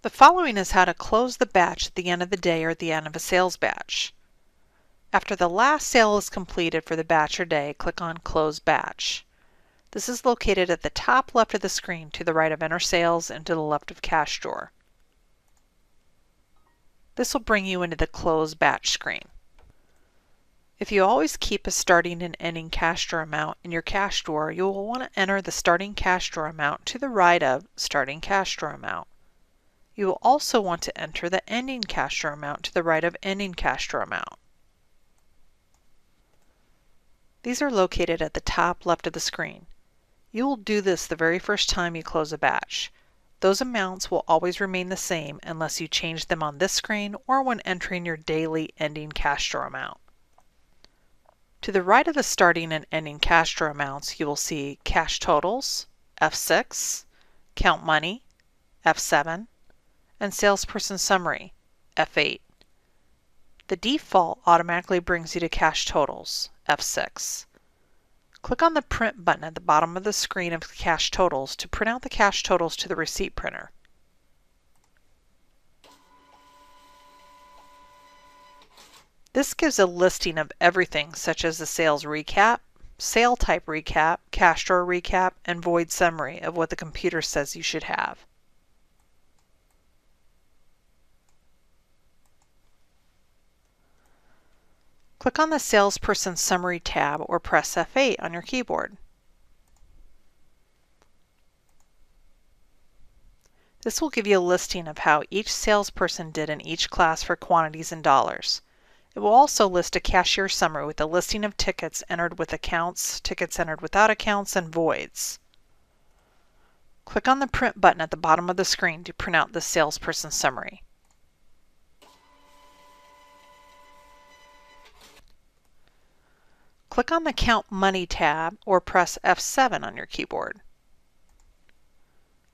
The following is how to close the batch at the end of the day or at the end of a sales batch. After the last sale is completed for the batch or day, click on Close Batch. This is located at the top left of the screen to the right of Enter Sales and to the left of Cash Drawer. This will bring you into the Close Batch screen. If you always keep a starting and ending cash drawer amount in your cash drawer, you will want to enter the starting cash drawer amount to the right of Starting Cash Drawer Amount. You will also want to enter the ending cash drawer amount to the right of Ending Cash Drawer Amount. These are located at the top left of the screen. You will do this the very first time you close a batch. Those amounts will always remain the same unless you change them on this screen or when entering your daily ending cash drawer amount. To the right of the starting and ending cash drawer amounts, you will see Cash Totals, F6, Count Money, F7, and Salesperson Summary, F8. The default automatically brings you to Cash Totals, F6. Click on the Print button at the bottom of the screen of Cash Totals to print out the cash totals to the receipt printer. This gives a listing of everything such as the sales recap, sale type recap, cash drawer recap, and void summary of what the computer says you should have. Click on the Salesperson Summary tab or press F8 on your keyboard. This will give you a listing of how each salesperson did in each class for quantities and dollars. It will also list a cashier summary with a listing of tickets entered with accounts, tickets entered without accounts, and voids. Click on the Print button at the bottom of the screen to print out the Salesperson Summary. Click on the Count Money tab or press F7 on your keyboard.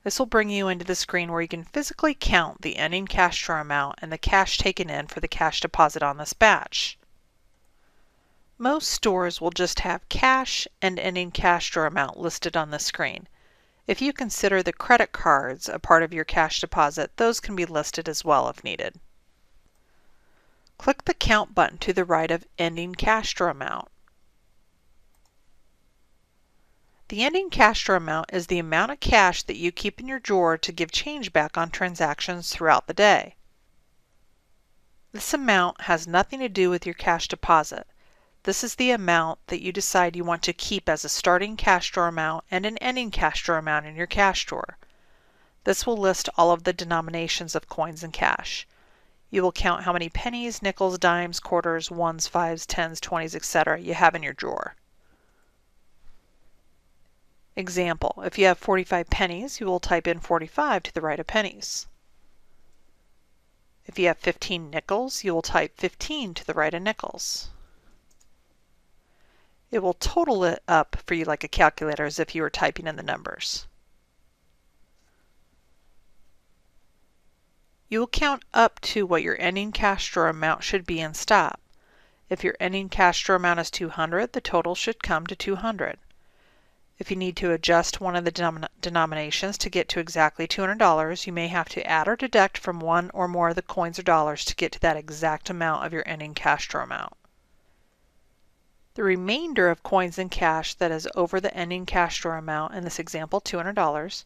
This will bring you into the screen where you can physically count the ending cash drawer amount and the cash taken in for the cash deposit on this batch. Most stores will just have cash and ending cash drawer amount listed on the screen. If you consider the credit cards a part of your cash deposit, those can be listed as well if needed. Click the Count button to the right of Ending Cash Drawer Amount. The ending cash drawer amount is the amount of cash that you keep in your drawer to give change back on transactions throughout the day. This amount has nothing to do with your cash deposit. This is the amount that you decide you want to keep as a starting cash drawer amount and an ending cash drawer amount in your cash drawer. This will list all of the denominations of coins and cash. You will count how many pennies, nickels, dimes, quarters, ones, fives, tens, 20s, etc. you have in your drawer. Example, if you have 45 pennies, you will type in 45 to the right of pennies. If you have 15 nickels, you will type 15 to the right of nickels. It will total it up for you like a calculator as if you were typing in the numbers. You will count up to what your ending cash drawer amount should be and stop. If your ending cash drawer amount is 200, the total should come to 200. If you need to adjust one of the denominations to get to exactly $200, you may have to add or deduct from one or more of the coins or dollars to get to that exact amount of your ending cash drawer amount. The remainder of coins and cash that is over the ending cash drawer amount, in this example $200,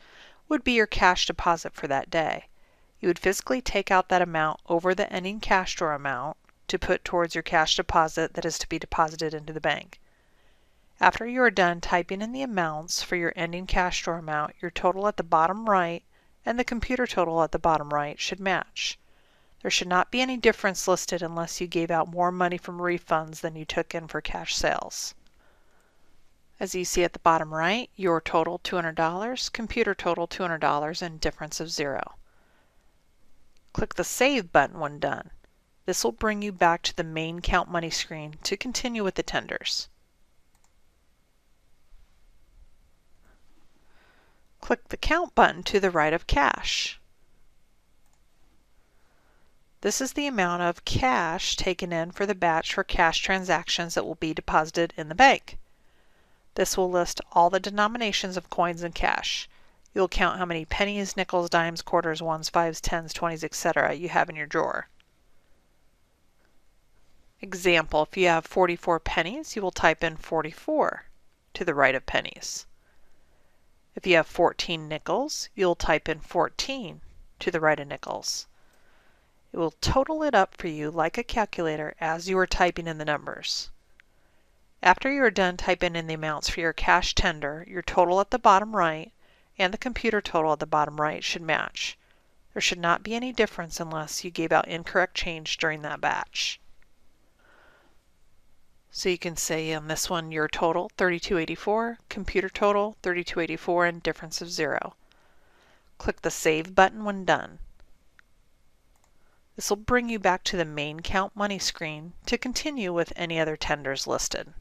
would be your cash deposit for that day. You would physically take out that amount over the ending cash drawer amount to put towards your cash deposit that is to be deposited into the bank. After you are done typing in the amounts for your ending cash drawer amount, your total at the bottom right and the computer total at the bottom right should match. There should not be any difference listed unless you gave out more money from refunds than you took in for cash sales. As you see at the bottom right, your total $200, computer total $200, and difference of 0. Click the Save button when done. This will bring you back to the main Count Money screen to continue with the tenders. Click the Count button to the right of Cash. This is the amount of cash taken in for the batch for cash transactions that will be deposited in the bank. This will list all the denominations of coins and cash. You'll count how many pennies, nickels, dimes, quarters, ones, fives, tens, 20s, etc. you have in your drawer. Example, if you have 44 pennies, you will type in 44 to the right of pennies. If you have 14 nickels, you'll type in 14 to the right of nickels. It will total it up for you like a calculator as you are typing in the numbers. After you are done typing in the amounts for your cash tender, your total at the bottom right and the computer total at the bottom right should match. There should not be any difference unless you gave out incorrect change during that batch. So you can say on this one your total $32.84, computer total $32.84, and difference of 0. Click the Save button when done. This will bring you back to the main Count Money screen to continue with any other tenders listed.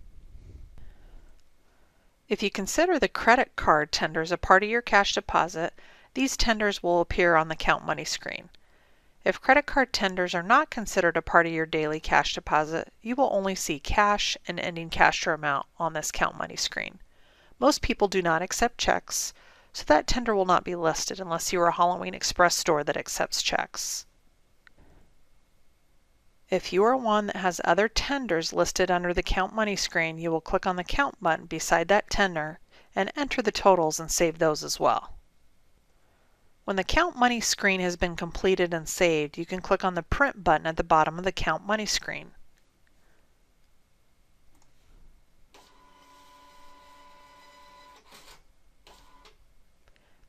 If you consider the credit card tenders a part of your cash deposit, these tenders will appear on the Count Money screen. If credit card tenders are not considered a part of your daily cash deposit, you will only see cash and ending cash drawer amount on this Count Money screen. Most people do not accept checks, so that tender will not be listed unless you are a Halloween Express store that accepts checks. If you are one that has other tenders listed under the Count Money screen, you will click on the Count button beside that tender and enter the totals and save those as well. When the Count Money screen has been completed and saved, you can click on the Print button at the bottom of the Count Money screen.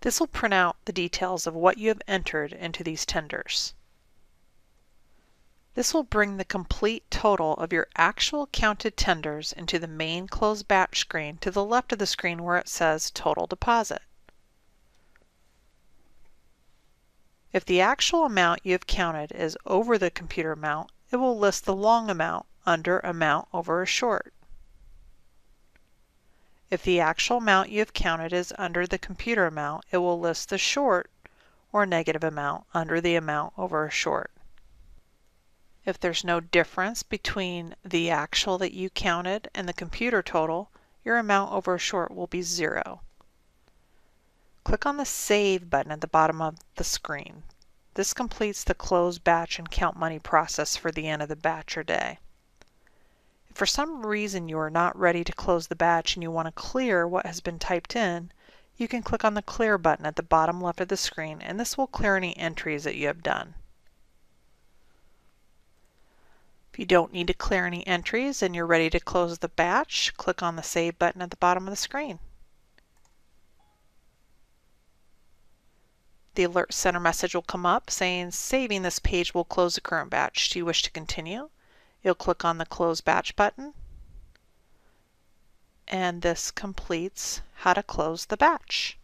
This will print out the details of what you have entered into these tenders. This will bring the complete total of your actual counted tenders into the main CloseBatch screen to the left of the screen where it says Total Deposit. If the actual amount you have counted is over the computer amount, it will list the long amount under Amount over a Short. If the actual amount you have counted is under the computer amount, it will list the short or negative amount under the Amount over a Short. If there's no difference between the actual that you counted and the computer total, your amount over a short will be 0. Click on the Save button at the bottom of the screen. This completes the CloseBatch and Count Money process for the end of the batch or day. If for some reason you are not ready to close the batch and you want to clear what has been typed in, you can click on the Clear button at the bottom left of the screen, and this will clear any entries that you have done. If you don't need to clear any entries and you're ready to close the batch, click on the Save button at the bottom of the screen. The Alert Center message will come up saying, "Saving this page will close the current batch. Do you wish to continue?" You'll click on the Close Batch button, and this completes how to close the batch.